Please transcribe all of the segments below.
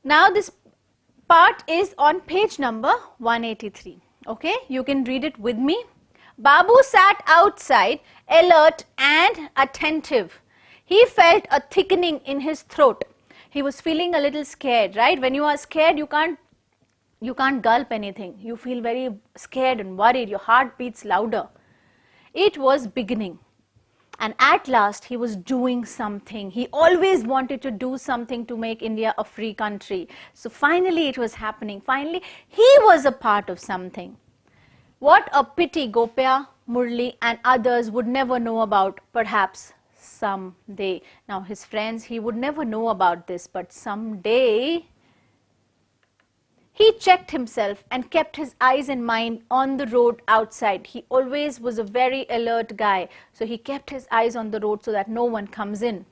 Now this part is on page number 183. Okay, you can read it with me. Babu sat outside, alert and attentive. He felt a thickening in his throat. He was feeling a little scared, right? When you are scared, you can't gulp anything. You feel very scared and worried. Your heart beats louder. It was beginning. And at last he was doing something. He always wanted to do something to make India a free country. So finally it was happening. Finally he was a part of something. What a pity Gopya, Murli and others would never know about, perhaps someday. Now his friends, he would never know about this, but someday. He checked himself and kept his eyes and mind on the road outside. He always was a very alert guy. So he kept his eyes on the road so that no one comes in.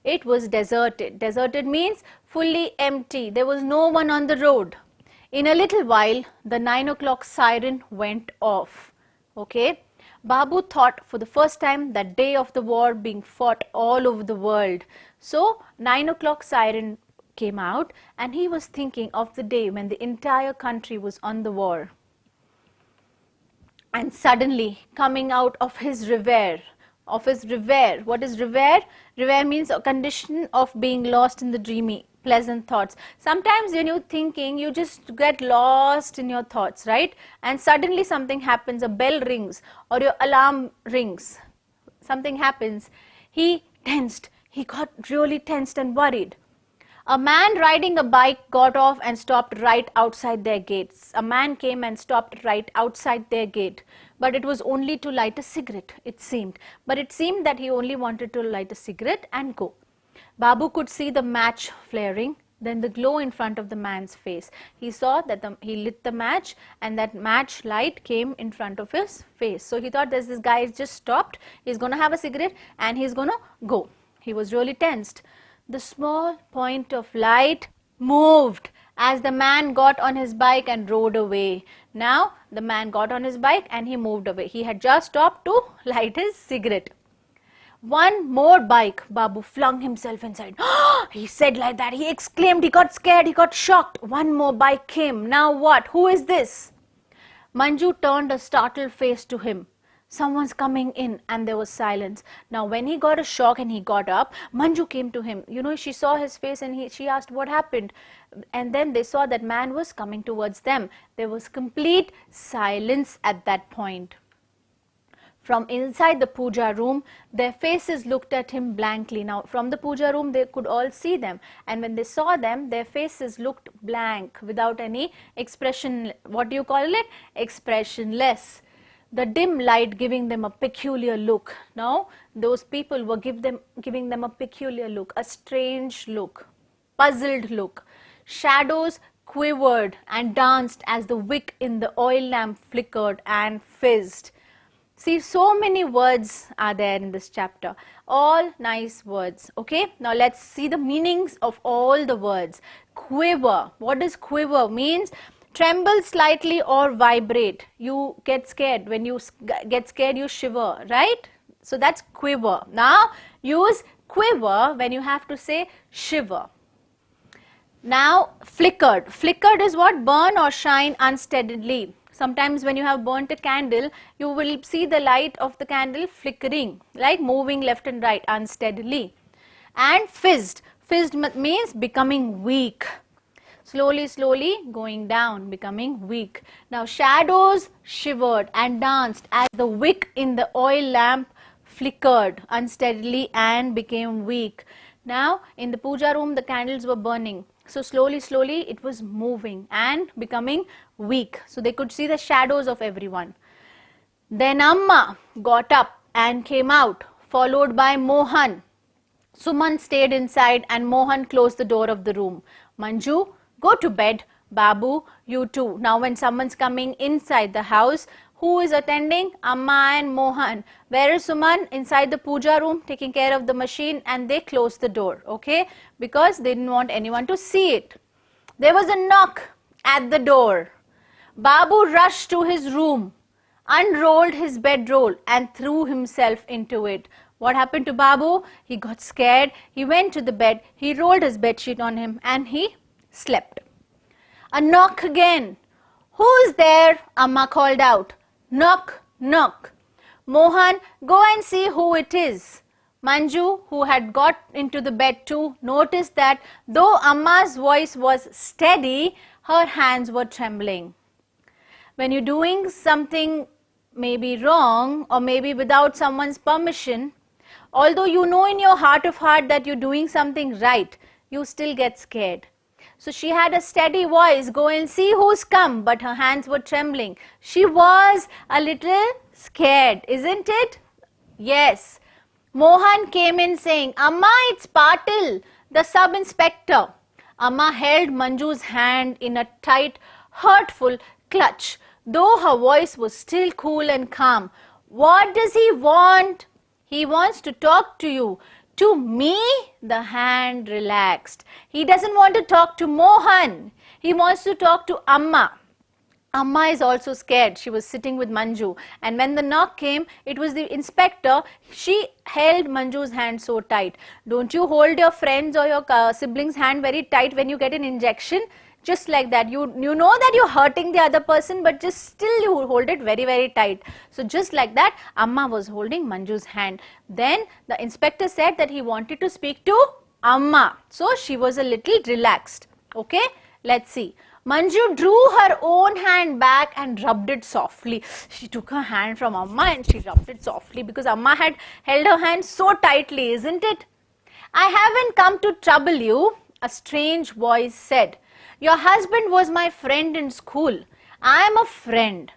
It was deserted. Deserted means fully empty. There was no one on the road. In a little while, the 9 o'clock siren went off. Okay. Babu thought for the first time that day of the war being fought all over the world. So 9 o'clock siren came out and he was thinking of the day when the entire country was on the war. And suddenly coming out of his reverie, what is reverie? Reverie means a condition of being lost in the dreamy, pleasant thoughts. Sometimes when you're thinking, you just get lost in your thoughts, right? And suddenly something happens, a bell rings or your alarm rings. Something happens. He tensed. He got really tensed and worried. A man riding a bike got off and stopped right outside their gates. A man came and stopped right outside their gate. But it was only to light a cigarette, it seemed. But it seemed that he only wanted to light a cigarette and go. Babu could see the match flaring, then the glow in front of the man's face. He saw that he lit the match and that match light came in front of his face. So he thought this guy is just stopped, he's going to have a cigarette and he's going to go. He was really tensed. The small point of light moved as the man got on his bike and rode away. Now the man got on his bike and he moved away. He had just stopped to light his cigarette. One more bike. Babu flung himself inside. He said like that. He exclaimed. He got scared. He got shocked. One more bike came. Now what? Who is this? Manju turned a startled face to him. Someone's coming in, and there was silence. Now when he got a shock and he got up, Manju came to him. You know, she saw his face and she asked what happened. And then they saw that man was coming towards them. There was complete silence at that point. From inside the puja room, their faces looked at him blankly. Now from the puja room they could all see them, and when they saw them, their faces looked blank without any expression. What do you call it? Expressionless. The dim light giving them a peculiar look. Now those people were giving them a peculiar look, a strange look, puzzled look. Shadows quivered and danced as the wick in the oil lamp flickered and fizzed. See, so many words are there in this chapter, all nice words. Okay, now let's see the meanings of all the words. Quiver. What does quiver means? Tremble slightly or vibrate. You get scared. When you get scared, you shiver, right? So that's quiver. Now use quiver when you have to say shiver. Now flickered. Flickered is what? Burn or shine unsteadily. Sometimes when you have burnt a candle, you will see the light of the candle flickering, like moving left and right unsteadily. And fizzed. Fizzed means becoming weak. Slowly, slowly going down, becoming weak. Now shadows shivered and danced as the wick in the oil lamp flickered unsteadily and became weak. Now in the puja room the candles were burning. So slowly, slowly it was moving and becoming weak. So they could see the shadows of everyone. Then Amma got up and came out, followed by Mohan. Suman stayed inside and Mohan closed the door of the room. Manju, go to bed. Babu, you too. Now when someone's coming inside the house, who is attending? Amma and Mohan. Where is Suman? Inside the puja room taking care of the machine, and they closed the door, okay? Because they didn't want anyone to see it. There was a knock at the door. Babu rushed to his room, unrolled his bedroll and threw himself into it. What happened to Babu? He got scared. He went to the bed. He rolled his bedsheet on him and he slept. A knock again. Who's there? Amma called out. Knock, knock. Mohan, go and see who it is. Manju, who had got into the bed too, noticed that though Amma's voice was steady, her hands were trembling. When you're doing something maybe wrong or maybe without someone's permission, although you know in your heart of heart that you're doing something right, you still get scared. So she had a steady voice, go and see who's come, but her hands were trembling. She was a little scared, isn't it? Yes. Mohan came in saying, Amma, it's Patel, the sub-inspector. Amma held Manju's hand in a tight, hurtful clutch, though her voice was still cool and calm. What does he want? He wants to talk to you. To me? The hand relaxed. He doesn't want to talk to Mohan. He wants to talk to Amma. Amma is also scared. She was sitting with Manju. And when the knock came, it was the inspector. She held Manju's hand so tight. Don't you hold your friend's or your sibling's hand very tight when you get an injection? Just like that. You know that you're hurting the other person, but just still you hold it very, very tight. So just like that, Amma was holding Manju's hand. Then the inspector said that he wanted to speak to Amma. So she was a little relaxed. Okay, let's see. Manju drew her own hand back and rubbed it softly. She took her hand from Amma and she rubbed it softly because Amma had held her hand so tightly, isn't it? I haven't come to trouble you, a strange voice said. Your husband was my friend in school. I am a friend.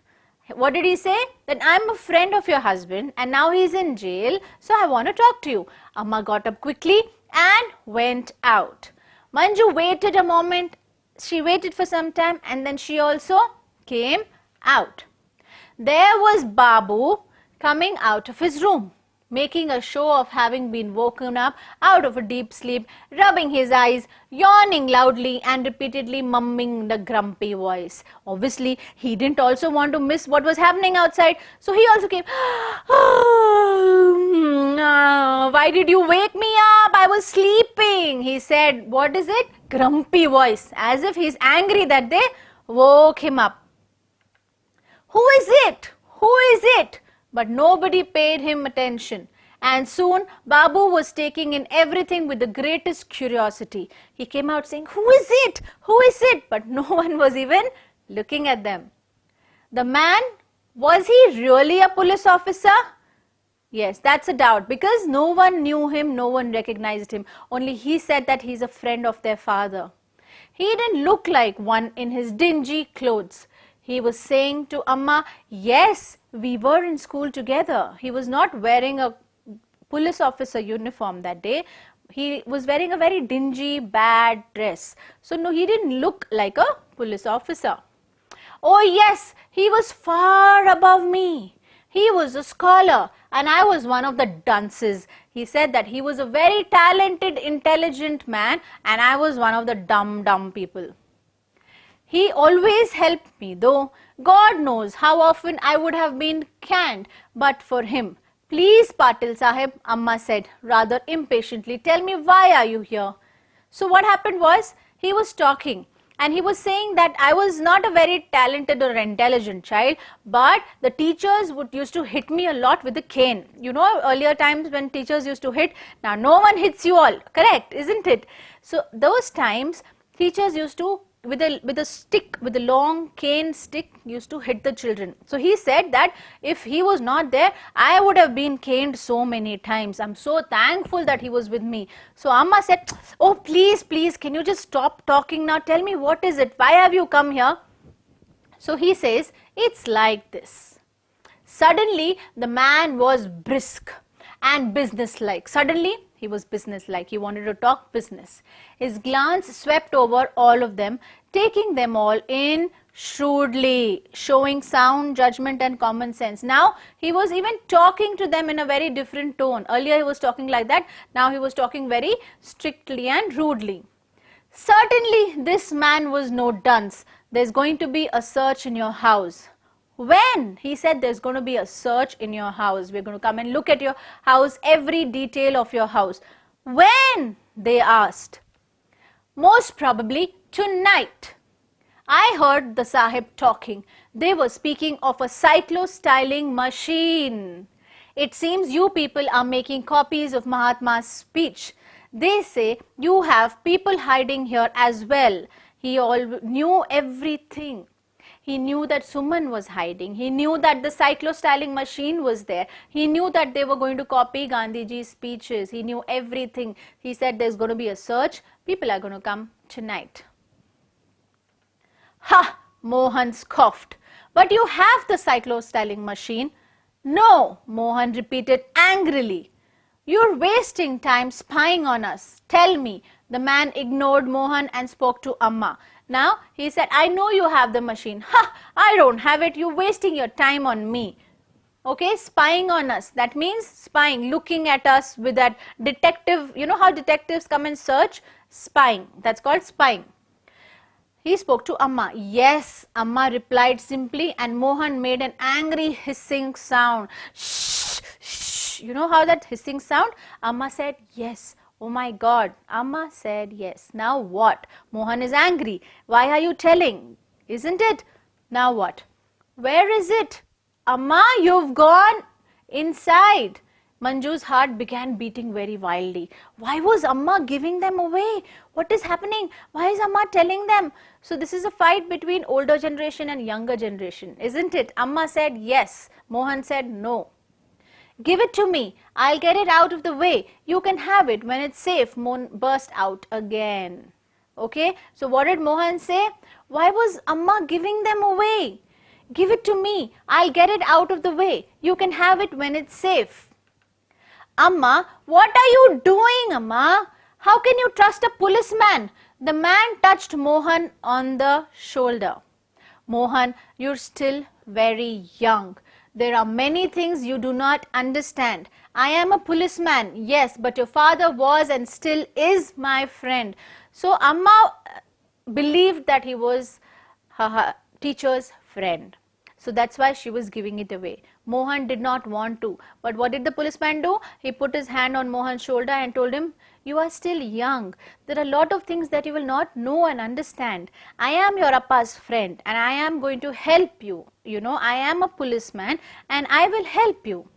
What did he say? That I am a friend of your husband and now he is in jail, so I want to talk to you. Amma got up quickly and went out. Manju waited a moment. She waited for some time and then she also came out. There was Babu coming out of his room, making a show of having been woken up out of a deep sleep, rubbing his eyes, yawning loudly and repeatedly mumbling the grumpy voice. Obviously, he didn't also want to miss what was happening outside, so he also came. Why did you wake me up? I was sleeping, he said. What is it? Grumpy voice, as if he's angry that they woke him up. Who is it? Who is it? But nobody paid him attention. And soon Babu was taking in everything with the greatest curiosity. He came out saying, who is it? Who is it? But no one was even looking at them. The man, was he really a police officer? Yes, that's a doubt because no one knew him, no one recognized him. Only he said that he's a friend of their father. He didn't look like one in his dingy clothes. He was saying to Amma, yes, we were in school together. He was not wearing a police officer uniform that day. He was wearing a very dingy, bad dress. So no, he didn't look like a police officer. Oh yes, he was far above me. He was a scholar and I was one of the dunces. He said that he was a very talented, intelligent man and I was one of the dumb people. He always helped me, though God knows how often I would have been canned but for him. Please, Patel Sahib, Amma said rather impatiently, tell me why are you here? So what happened was, he was talking and he was saying that I was not a very talented or intelligent child, but the teachers used to hit me a lot with a cane. You know, earlier times when teachers used to hit, now no one hits you all, correct, isn't it? So those times, teachers used to with a stick, with a long cane stick, used to hit the children. So he said that if he was not there, I would have been caned so many times. I'm so thankful that he was with me. So Amma said, oh please, can you just stop talking now? Tell me what is it? Why have you come here? So he says, it's like this. Suddenly the man was brisk and businesslike. Suddenly he was businesslike. He wanted to talk business. His glance swept over all of them, taking them all in shrewdly, showing sound judgment and common sense. Now he was even talking to them in a very different tone. Earlier he was talking like that. Now he was talking very strictly and rudely. Certainly this man was no dunce. There's going to be a search in your house. When? He said there's going to be a search in your house. We're going to come and look at your house, every detail of your house. When? They asked. Most probably tonight. I heard the Sahib talking. They were speaking of a cyclo-styling machine. It seems you people are making copies of Mahatma's speech. They say you have people hiding here as well. He all knew everything. He knew that Suman was hiding. He knew that the cyclo-styling machine was there. He knew that they were going to copy Gandhiji's speeches. He knew everything. He said there's going to be a search. People are going to come tonight. Ha! Mohan scoffed. But you have the cyclo-styling machine. No, Mohan repeated angrily. You're wasting time spying on us. Tell me. The man ignored Mohan and spoke to Amma. Now, he said, I know you have the machine. Ha! I don't have it. You're wasting your time on me. Okay, spying on us. That means spying, looking at us with that detective. You know how detectives come and search? Spying. That's called spying. He spoke to Amma. Yes, Amma replied simply, and Mohan made an angry hissing sound. Shh, shh. You know how that hissing sound? Amma said yes. Oh my God. Amma said yes. Now what? Mohan is angry. Why are you telling? Isn't it? Now what? Where is it? Amma, you've gone inside. Manju's heart began beating very wildly. Why was Amma giving them away? What is happening? Why is Amma telling them? So this is a fight between older generation and younger generation, isn't it? Amma said yes. Mohan said no. Give it to me. I'll get it out of the way. You can have it when it's safe. Mohan burst out again. Okay, so what did Mohan say? Why was Amma giving them away? Give it to me. I'll get it out of the way. You can have it when it's safe. Amma, what are you doing, Amma? How can you trust a policeman? The man touched Mohan on the shoulder. Mohan, you're still very young. There are many things you do not understand. I am a policeman, yes, but your father was and still is my friend. So Amma believed that he was her teacher's friend. So that's why she was giving it away. Mohan did not want to. But what did the policeman do? He put his hand on Mohan's shoulder and told him, you are still young. There are a lot of things that you will not know and understand. I am your appa's friend and I am going to help you. You know, I am a policeman and I will help you.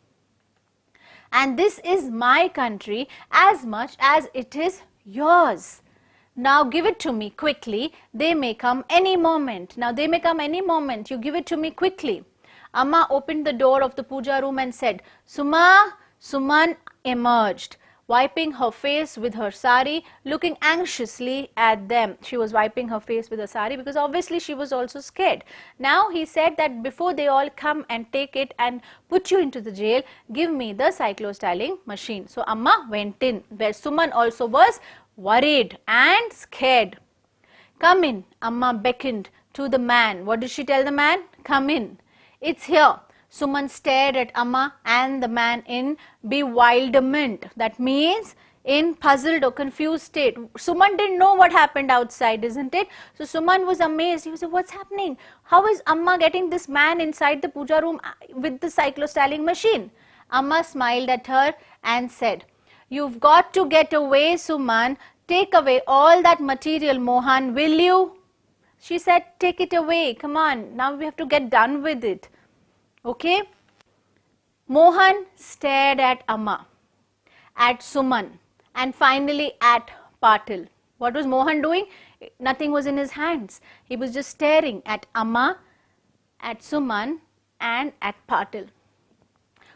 And this is my country as much as it is yours. Now give it to me quickly. They may come any moment. Now they may come any moment. You give it to me quickly. Amma opened the door of the puja room and said, Suma. Suman emerged, wiping her face with her sari, looking anxiously at them. She was wiping her face with her sari because obviously she was also scared. Now he said that before they all come and take it and put you into the jail, give me the cyclo-styling machine. So Amma went in, where Suman also was worried and scared. Come in, Amma beckoned to the man. What did she tell the man? Come in. It's here. Suman stared at Amma and the man in bewilderment. That means in puzzled or confused state. Suman didn't know what happened outside, isn't it? So Suman was amazed. He was like, what's happening? How is Amma getting this man inside the puja room with the cyclo-styling machine? Amma smiled at her and said, you've got to get away, Suman. Take away all that material, Mohan, will you? She said, take it away. Come on. Now we have to get done with it. Okay? Mohan stared at Amma, at Suman, and finally at Patel. What was Mohan doing? Nothing was in his hands. He was just staring at Amma, at Suman, and at Patel,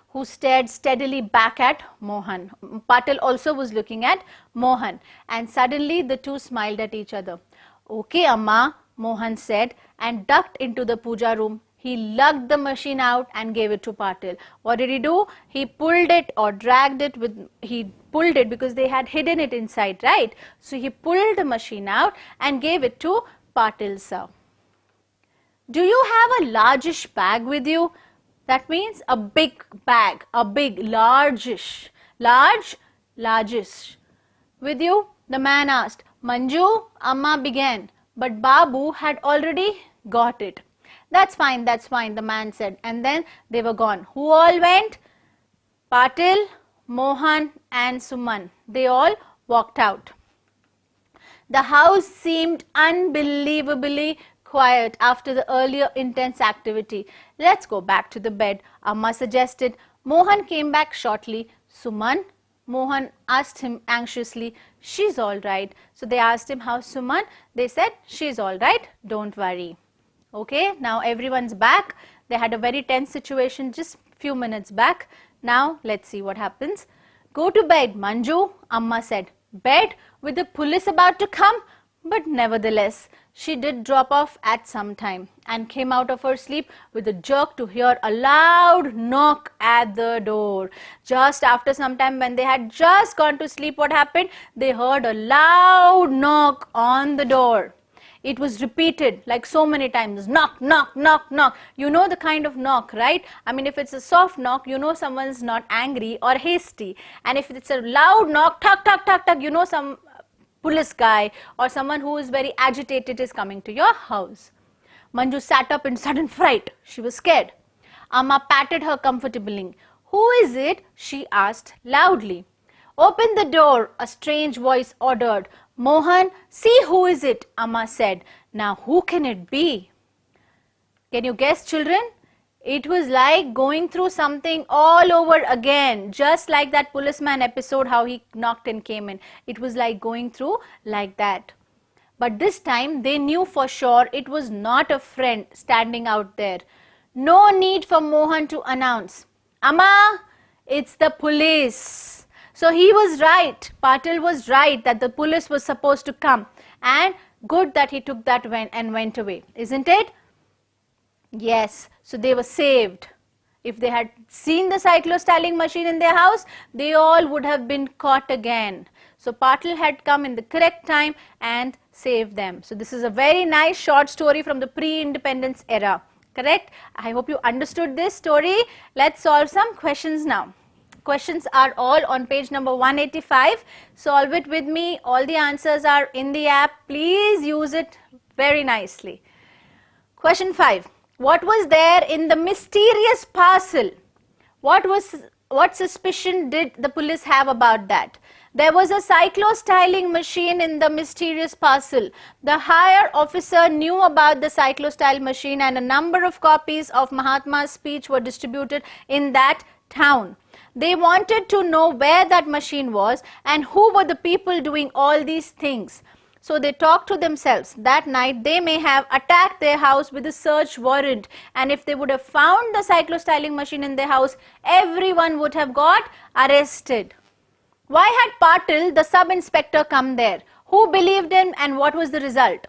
who stared steadily back at Mohan. Patel also was looking at Mohan, and suddenly the two smiled at each other. Okay, Amma, Mohan said, and ducked into the puja room. He lugged the machine out and gave it to Patel. What did he do? He pulled it or dragged it he pulled it because they had hidden it inside, right? So he pulled the machine out and gave it to Patel, sir. Do you have a largish bag with you? That means a big bag, a big, largish, largish. With you? The man asked. Manju, Amma began, but Babu had already got it. That's fine, the man said, and then they were gone. Who all went? Patel, Mohan and Suman. They all walked out. The house seemed unbelievably quiet after the earlier intense activity. Let's go back to the bed, Amma suggested. Mohan came back shortly. Suman? Mohan asked him anxiously. She's all right. So they asked him, how's Suman? They said, she's all right, don't worry. Okay, now everyone's back. They had a very tense situation just few minutes back. Now let's see what happens. Go to bed, Manju, Amma said. Bed with the police about to come? But nevertheless, she did drop off at some time and came out of her sleep with a jerk to hear a loud knock at the door. Just after some time, when they had just gone to sleep, what happened? They heard a loud knock on the door. It was repeated like so many times. Knock, knock, knock, knock. You know the kind of knock, right? I mean, if it's a soft knock, you know someone's not angry or hasty. And if it's a loud knock, tuck, tuck, tuck, tuck, you know some police guy or someone who is very agitated is coming to your house. Manju sat up in sudden fright. She was scared. Amma patted her comfortably. Who is it? She asked loudly. Open the door, a strange voice ordered. Mohan, see who is it, Amma said. Now who can it be? Can you guess, children? It was like going through something all over again, just like that policeman episode, how he knocked and came in. It was like going through like that. But this time they knew for sure it was not a friend standing out there. No need for Mohan to announce. Amma, it's the police. So he was right. Patel was right that the police was supposed to come. And good that he took that and went away. Isn't it? Yes. So they were saved. If they had seen the cyclostyling machine in their house, they all would have been caught again. So Patel had come in the correct time and saved them. So this is a very nice short story from the pre-independence era. Correct? I hope you understood this story. Let's solve some questions now. Questions are all on page number 185. Solve it with me. All the answers are in the app. Please use it very nicely. Question 5. What was there in the mysterious parcel? What suspicion did the police have about that? There was a cyclostyling machine in the mysterious parcel. The higher officer knew about the cyclostyle machine and a number of copies of Mahatma's speech were distributed in that town. They wanted to know where that machine was and who were the people doing all these things. So they talked to themselves. That night they may have attacked their house with a search warrant, and if they would have found the cyclostyling machine in their house, everyone would have got arrested. Why had Patel, the sub-inspector, come there? Who believed him and what was the result?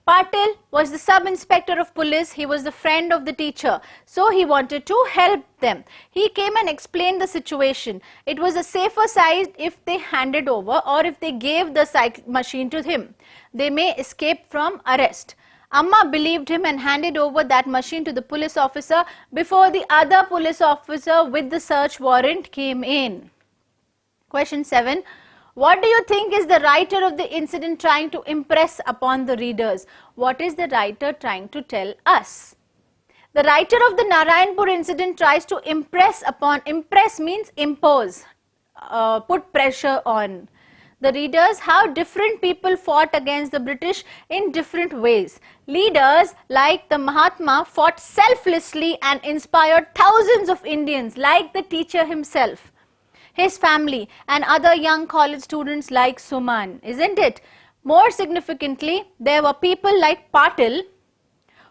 Patel was the sub-inspector of police. He was the friend of the teacher. So he wanted to help them. He came and explained the situation. It was a safer side if they handed over or if they gave the machine to him. They may escape from arrest. Amma believed him and handed over that machine to the police officer before the other police officer with the search warrant came in. Question 7. What do you think is the writer of the incident trying to impress upon the readers? What is the writer trying to tell us? The writer of the Narayanpur incident tries to impress means impose, put pressure on the readers how different people fought against the British in different ways. Leaders like the Mahatma fought selflessly and inspired thousands of Indians like the teacher himself, his family and other young college students like Suman, isn't it? More significantly, there were people like Patel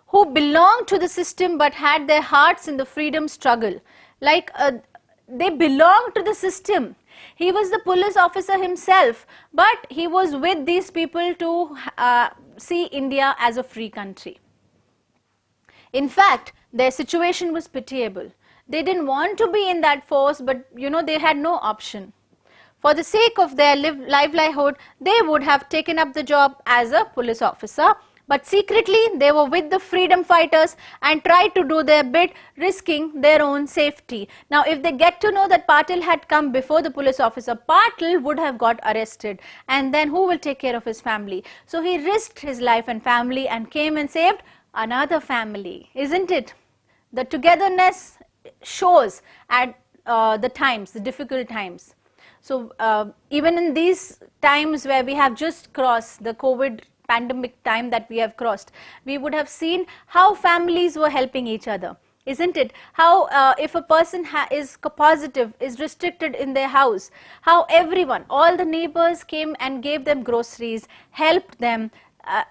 who belonged to the system but had their hearts in the freedom struggle. They belonged to the system. He was the police officer himself, but he was with these people to see India as a free country. In fact, their situation was pitiable. They didn't want to be in that force, but they had no option. For the sake of their livelihood, they would have taken up the job as a police officer, but secretly they were with the freedom fighters and tried to do their bit, risking their own safety. Now, if they get to know that Patel had come before the police officer, Patel would have got arrested, and then who will take care of his family? So he risked his life and family and came and saved another family, isn't it? The togetherness shows at the difficult times. So even in these times where we have just crossed the COVID pandemic time that we have crossed, we would have seen how families were helping each other, isn't it? How if a person is positive, is restricted in their house, how everyone, all the neighbors came and gave them groceries, helped them,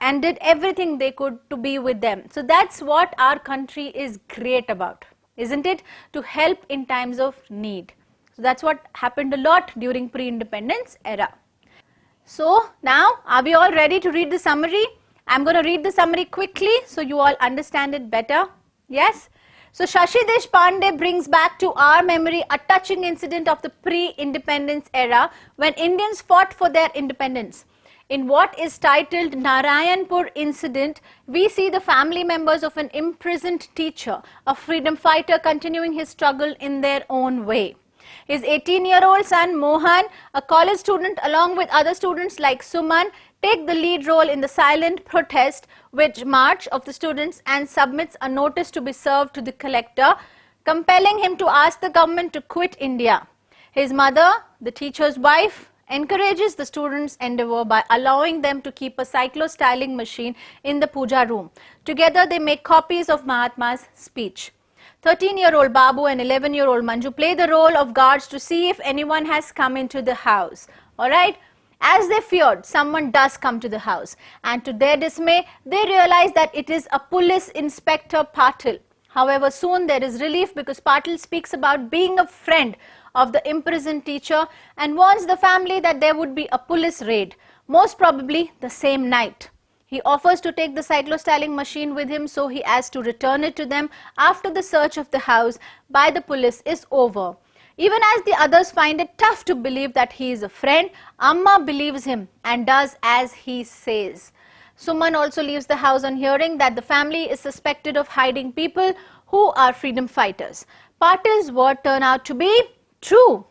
and did everything they could to be with them. So that's what our country is great about, isn't it? To help in times of need. So that's what happened a lot during pre-independence era. So now, are we all ready to read the summary? I'm going to read the summary quickly so you all understand it better. Yes? So Shashi Deshpande brings back to our memory a touching incident of the pre-independence era when Indians fought for their independence. In what is titled Narayanpur incident, we see the family members of an imprisoned teacher, a freedom fighter, continuing his struggle in their own way. His 18-year-old son Mohan, a college student, along with other students like Suman, take the lead role in the silent protest which march of the students and submits a notice to be served to the collector, compelling him to ask the government to quit India. His mother, the teacher's wife, encourages the students' endeavour by allowing them to keep a cyclo-styling machine in the puja room. Together they make copies of Mahatma's speech. 13-year-old Babu and 11-year-old Manju play the role of guards to see if anyone has come into the house. Alright? As they feared, someone does come to the house, and to their dismay, they realize that it is a police inspector Patel. However, soon there is relief because Patel speaks about being a friend of the imprisoned teacher and warns the family that there would be a police raid, most probably the same night. He offers to take the cyclo-styling machine with him so he as to return it to them after the search of the house by the police is over. Even as the others find it tough to believe that he is a friend, Amma believes him and does as he says. Suman also leaves the house on hearing that the family is suspected of hiding people who are freedom fighters. Patel's word turn out to be true.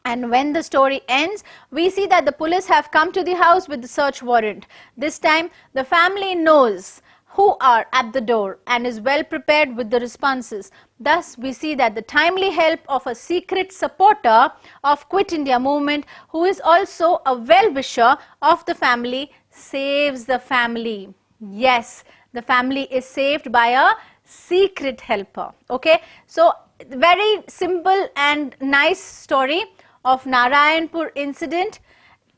And when the story ends, we see that the police have come to the house with the search warrant. This time, the family knows who are at the door and is well prepared with the responses. Thus, we see that the timely help of a secret supporter of Quit India movement, who is also a well-wisher of the family, saves the family. Yes, the family is saved by a secret helper. Okay, so very simple and nice story of Narayanpur incident.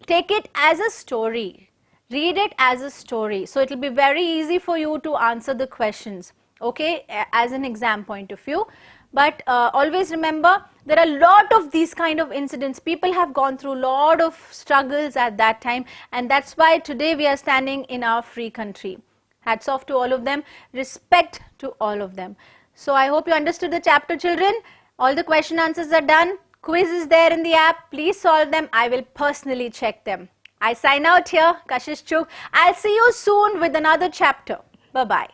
Take it as a story. Read it as a story. So it will be very easy for you to answer the questions, okay, as an exam point of view. But always remember, there are a lot of these kind of incidents. People have gone through a lot of struggles at that time, and that's why today we are standing in our free country. Hats off to all of them. Respect to all of them. So I hope you understood the chapter, children. All the question answers are done. Quiz is there in the app. Please solve them. I will personally check them. I sign out here. Kashish Chuk. I'll see you soon with another chapter. Bye-bye.